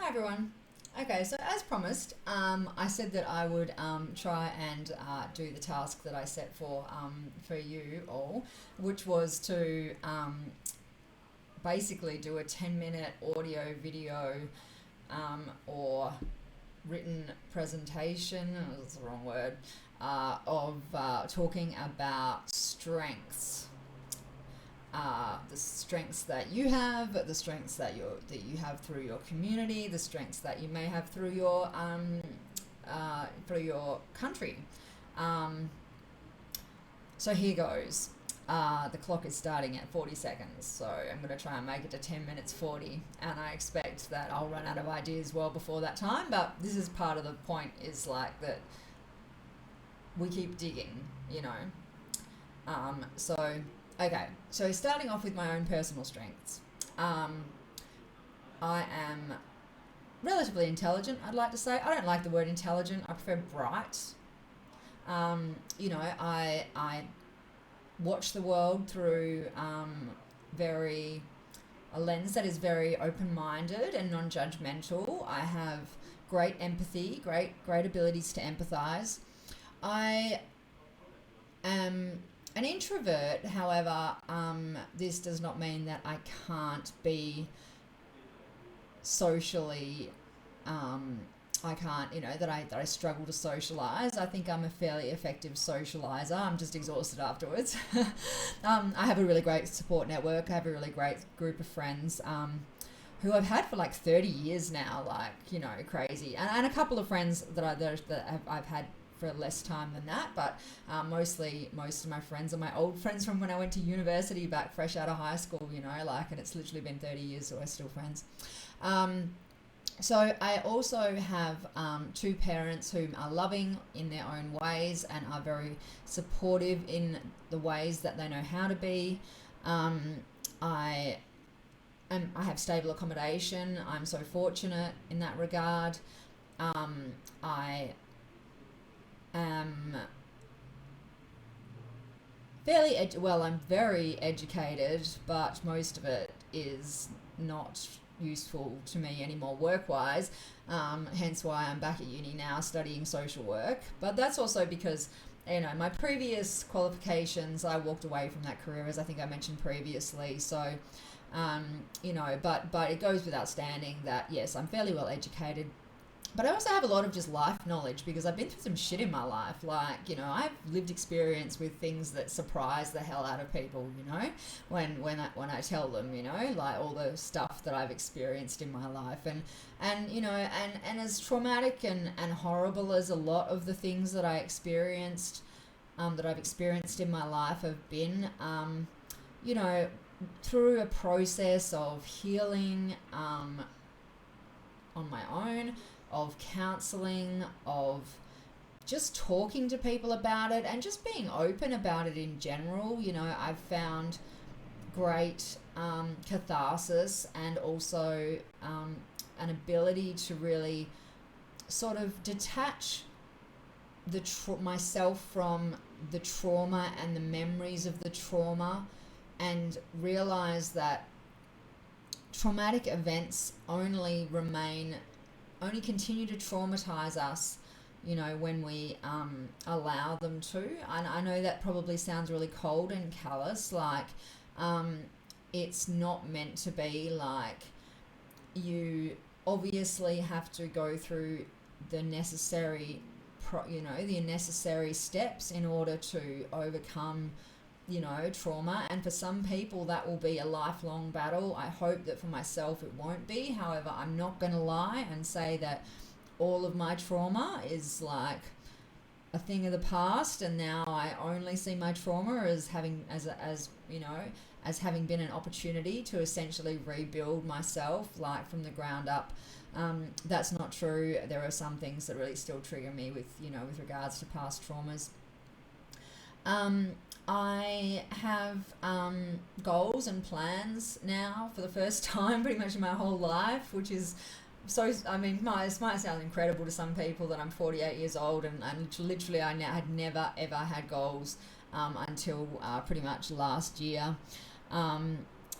Hi everyone. Okay, so as promised, I said that I would try and do the task that I set for you all, which was to basically do a 10-minute audio, video, or written presentation. That's the wrong word. Of talking about strengths, the strengths that you have, the strengths that you have through your community, the strengths that you may have through your country. Um, so here goes. The clock is starting at 40 seconds, so I'm going to try and make it to 10 minutes 40, and I expect that I'll run out of ideas well before that time, but this is part of the point, is like that we keep digging, you know. So okay, so starting off with my own personal strengths. I am relatively intelligent, I'd like to say. I don't like the word intelligent, I prefer bright. I watch the world through very a lens that is very open-minded and non-judgmental. I have great empathy, great abilities to empathize. I am an introvert, however, this does not mean that I can't be socially, I can't, that I struggle to socialize. I think I'm a fairly effective socializer. I'm just exhausted afterwards. I have a really great support network. I have a really great group of friends who I've had for like 30 years now, crazy. And a couple of friends I've had for less time than that, but mostly most of my friends are my old friends from when I went to university back fresh out of high school, and it's literally been 30 years, so we're still friends. So I also have two parents whom are loving in their own ways and are very supportive in the ways that they know how to be. I have stable accommodation. I'm so fortunate in that regard. I am I'm very educated, but most of it is not useful to me anymore work-wise, hence why I'm back at uni now studying social work. But that's also because my previous qualifications, I walked away from that career, as I think I mentioned previously. So but it goes without saying that yes, I'm fairly well educated, but I also have a lot of just life knowledge because I've been through some shit in my life. I've lived experience with things that surprise the hell out of people, when I tell them, like all the stuff that I've experienced in my life. And as traumatic and horrible as a lot of the things that I've experienced in my life have been, through a process of healing on my own, of counseling, of just talking to people about it and just being open about it in general, I've found great catharsis and also an ability to really sort of detach myself from the trauma and the memories of the trauma, and realize that traumatic events only continue to traumatize us, when we allow them to. And I know that probably sounds really cold and callous, it's not meant to be. You obviously have to go through the necessary steps in order to overcome trauma, and for some people that will be a lifelong battle. I hope that for myself it won't be. However, I'm not going to lie and say that all of my trauma is like a thing of the past, and now I only see my trauma as having been an opportunity to essentially rebuild myself from the ground up. That's not true. There are some things that really still trigger me with regards to past traumas. I have goals and plans now for the first time pretty much in my whole life, which is it might sound incredible to some people that I'm 48 years old and literally I had never ever had goals until pretty much last year.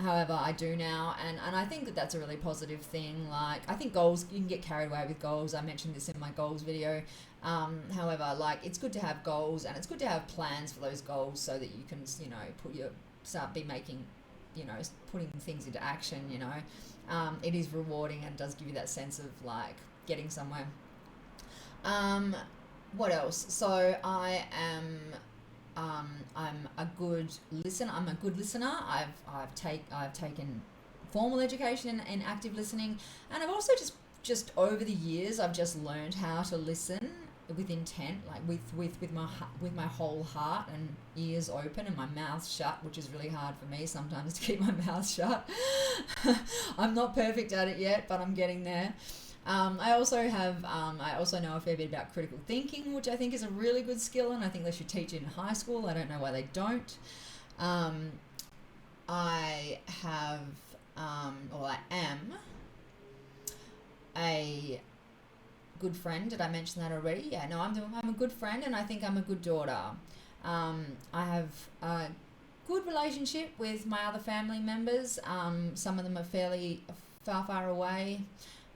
However, I do now, and I think that that's a really positive thing. Like, I think goals, you can get carried away with goals. I mentioned this in my goals video. However, like, it's good to have goals, and it's good to have plans for those goals so that you can, you know, start be making, you know, putting things into action, you know. It is rewarding and does give you that sense of, like, getting somewhere. What else? So I'm a good listener. I'm a good listener. I've taken formal education in active listening, and I've also just over the years I've just learned how to listen with intent, like with my whole heart and ears open and my mouth shut, which is really hard for me sometimes to keep my mouth shut. I'm not perfect at it yet, but I'm getting there. I also know a fair bit about critical thinking, which I think is a really good skill, and I think they should teach it in high school. I don't know why they don't. I am a good friend. Did I mention that already? Yeah, no, I'm a good friend, and I think I'm a good daughter. I have a good relationship with my other family members. Some of them are fairly far away.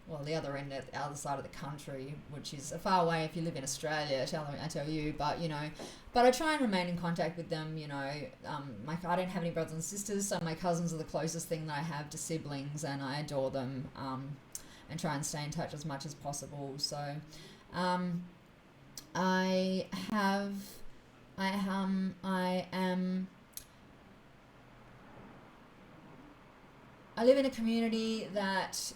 Well, the other end, at the other side of the country, which is far away if you live in Australia, I tell you, but, you know, but I try and remain in contact with them, you know. I don't have any brothers and sisters, so my cousins are the closest thing that I have to siblings, and I adore them, and try and stay in touch as much as possible. So, I live in a community that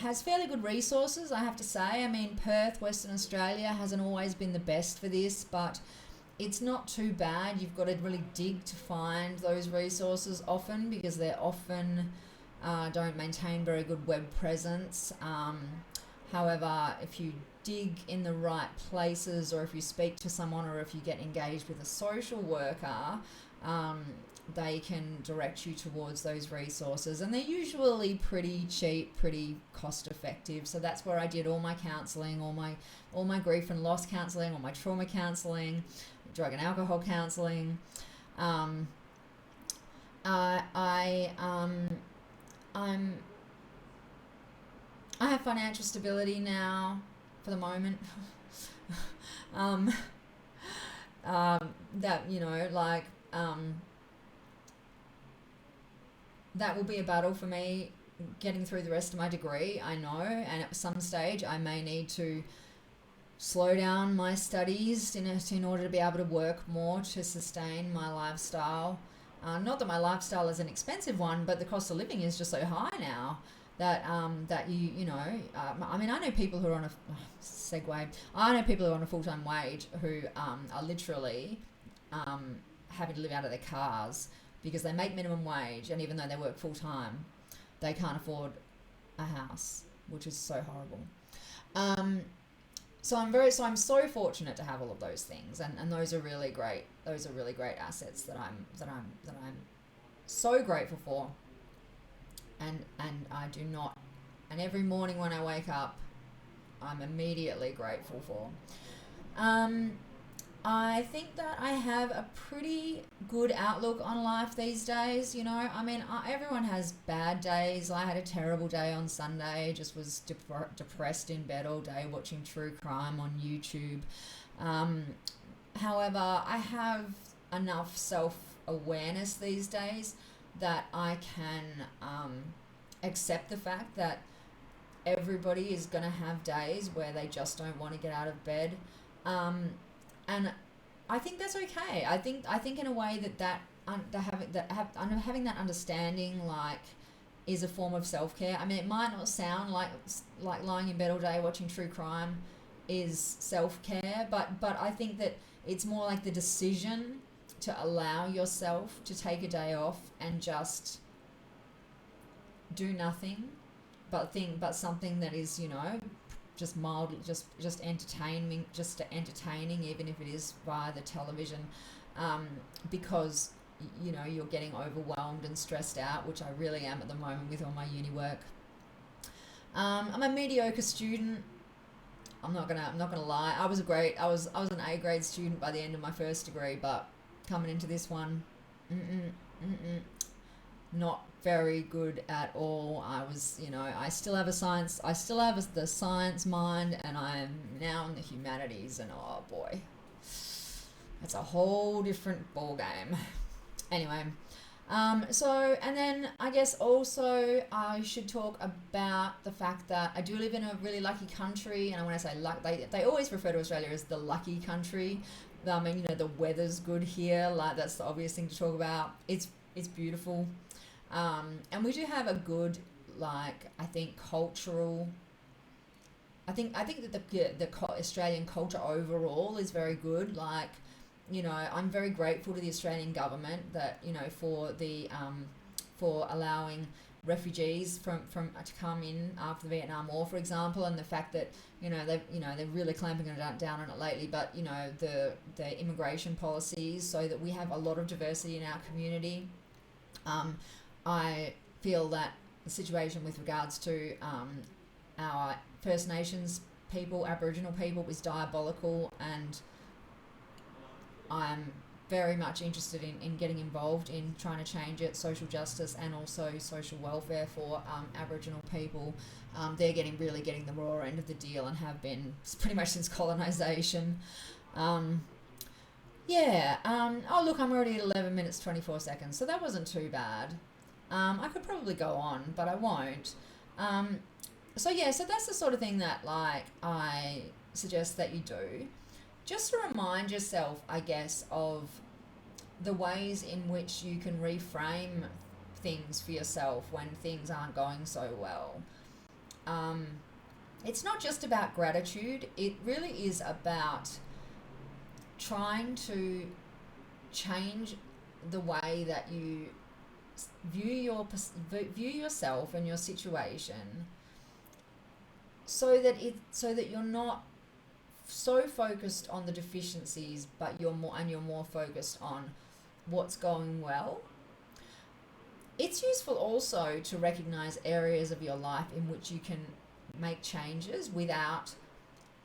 has fairly good resources, I have to say. I mean, Perth, Western Australia, hasn't always been the best for this, but it's not too bad. You've got to really dig to find those resources often, because they're often don't maintain very good web presence. However, if you dig in the right places, or if you speak to someone, or if you get engaged with a social worker, they can direct you towards those resources, and they're usually pretty cheap, pretty cost effective. So that's where I did all my counselling, all my grief and loss counselling, all my trauma counselling, drug and alcohol counselling. I have financial stability now for the moment. That, you know, like, that will be a battle for me getting through the rest of my degree, I know, and at some stage I may need to slow down my studies in order to be able to work more to sustain my lifestyle. Not that my lifestyle is an expensive one, but the cost of living is just so high now that you know, I mean, I know people who are on a segue. I know people who are on a full-time wage who are literally having to live out of their cars because they make minimum wage, and even though they work full-time, they can't afford a house, which is so horrible. So I'm so fortunate to have all of those things, and those are really great. Those are really great assets that I'm so grateful for. And I do not, and every morning when I wake up, I'm immediately grateful for. I think that I have a pretty good outlook on life these days. You know, I mean, everyone has bad days. I had a terrible day on Sunday, just was depressed in bed all day watching true crime on YouTube. However, I have enough self-awareness these days that I can accept the fact that everybody is going to have days where they just don't want to get out of bed. And I think that's okay. I think in a way having that understanding, like, is a form of self-care. I mean, it might not sound like lying in bed all day watching true crime is self-care, but I think that it's more like the decision to allow yourself to take a day off and just do nothing, but something that is, you know, just mildly, just entertaining, even if it is via the television, because, you know, you're getting overwhelmed and stressed out, which I really am at the moment with all my uni work. I'm a mediocre student. I'm not gonna lie. I was an A grade student by the end of my first degree, but coming into this one, not very good at all. I was, I still have the science mind, and I am now in the humanities, and oh boy, it's a whole different ball game. Anyway, and then I guess also I should talk about the fact that I do live in a really lucky country, and when I say luck, they always refer to Australia as the lucky country. I mean, the weather's good here, like that's the obvious thing to talk about. It's beautiful. And we do have a good, like, I think cultural. I think that the Australian culture overall is very good. Like, I'm very grateful to the Australian government that for allowing refugees from to come in after the Vietnam War, for example, and the fact that they're really clamping down on it lately. But the immigration policies, so that we have a lot of diversity in our community. I feel that the situation with regards to our First Nations people, Aboriginal people, is diabolical, and I'm very much interested in getting involved in trying to change it, social justice and also social welfare for Aboriginal people. They're really getting the raw end of the deal and have been pretty much since colonisation. Oh, look, I'm already at 11 minutes, 24 seconds, so that wasn't too bad. I could probably go on, but I won't. So that's the sort of thing that, like, I suggest that you do. Just to remind yourself, I guess, of the ways in which you can reframe things for yourself when things aren't going so well. It's not just about gratitude. It really is about trying to change the way that you view yourself and your situation, so that you're not so focused on the deficiencies, but you're more focused on what's going well. It's useful also to recognize areas of your life in which you can make changes without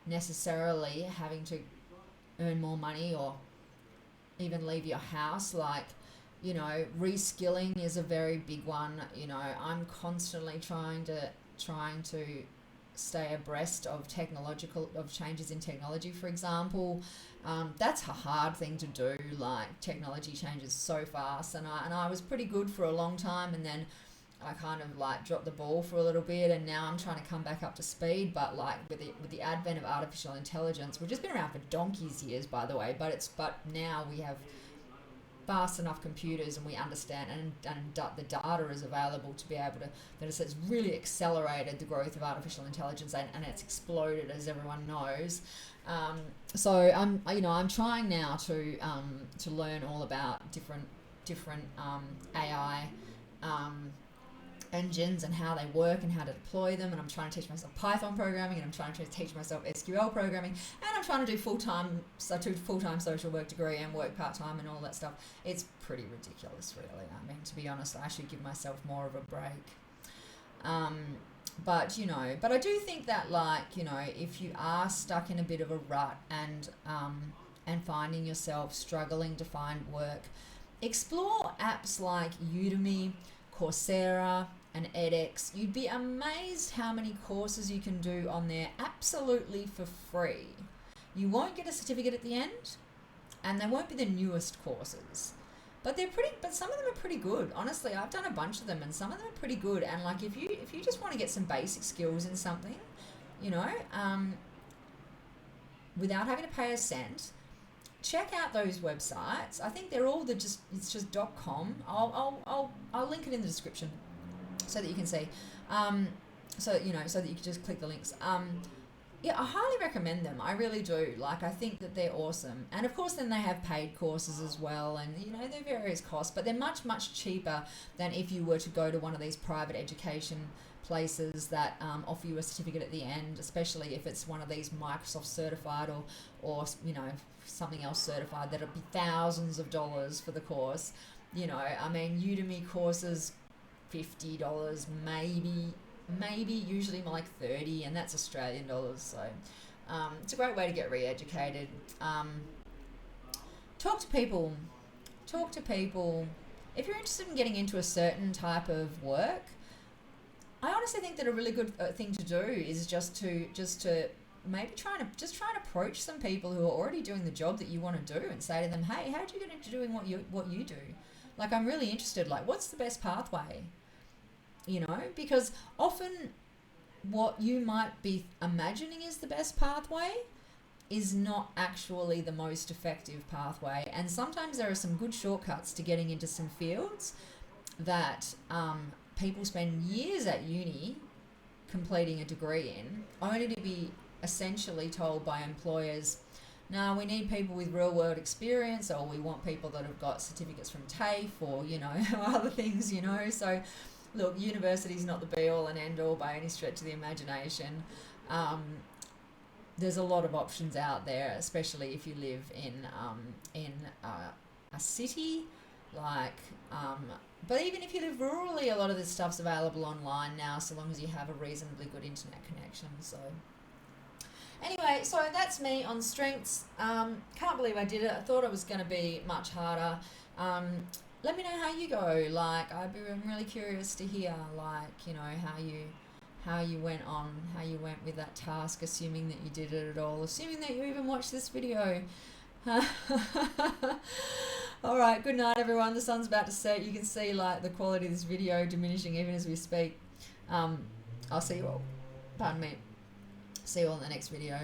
necessarily having to earn more money or even leave your house. Like, reskilling is a very big one. I'm constantly trying to stay abreast of changes in technology, for example. That's a hard thing to do. Like, technology changes so fast, and I was pretty good for a long time, and then I kind of like dropped the ball for a little bit, and now I'm trying to come back up to speed. But like with the advent of artificial intelligence, which has been around for donkey's years, by the way, but now we have fast enough computers, and we understand, and the data is available to be able to, that it's really accelerated the growth of artificial intelligence, and it's exploded, as everyone knows. So I'm trying now to learn all about different AI engines and how they work and how to deploy them, and I'm trying to teach myself Python programming, and I'm trying to teach myself SQL programming, and I'm trying to do full-time social work degree and work part-time and all that stuff. It's pretty ridiculous, really. I mean, to be honest, I should give myself more of a break. But I do think that, like, if you are stuck in a bit of a rut and finding yourself struggling to find work, explore apps like Udemy, Coursera, and edX. You'd be amazed how many courses you can do on there absolutely for free. You won't get a certificate at the end, and they won't be the newest courses, but some of them are pretty good. Honestly, I've done a bunch of them, and some of them are pretty good. And like, if you just want to get some basic skills in something, without having to pay a cent, check out those websites. I think they're all it's just .com. I'll link it in the description so that you can see. So that you can just click the links. I highly recommend them. I really do. Like, I think that they're awesome. And of course, then they have paid courses as well, and they're various costs, but they're much, much cheaper than if you were to go to one of these private education places that offer you a certificate at the end, especially if it's one of these Microsoft certified or something else certified. That'll be thousands of dollars for the course. I mean, Udemy courses $50, maybe usually more like 30, and that's Australian dollars. So it's a great way to get re-educated. Talk to people. if you're interested in getting into a certain type of work, I honestly think that a really good thing to do is just to maybe try and approach some people who are already doing the job that you want to do and say to them, hey, how did you get into doing what you do? Like, I'm really interested. Like, what's the best pathway? You know, because often what you might be imagining is the best pathway is not actually the most effective pathway. And sometimes there are some good shortcuts to getting into some fields that people spend years at uni completing a degree in, only to be essentially told by employers, no, we need people with real world experience, or we want people that have got certificates from TAFE or, you know, other things, you know. So look, university is not the be all and end all by any stretch of the imagination. There's a lot of options out there, especially if you live in a city, like, but even if you live rurally, a lot of this stuff's available online now, so long as you have a reasonably good internet connection. So anyway, so that's me on strengths. Can't believe I did it. I thought it was going to be much harder. Let me know how you go. Like, I'm really curious to hear, like, you know, how you went with that task, assuming that you did it at all, assuming that you even watched this video. All right, good night, everyone. The sun's about to set. You can see, like, the quality of this video diminishing even as we speak. I'll see you all. Pardon me. See you all in the next video.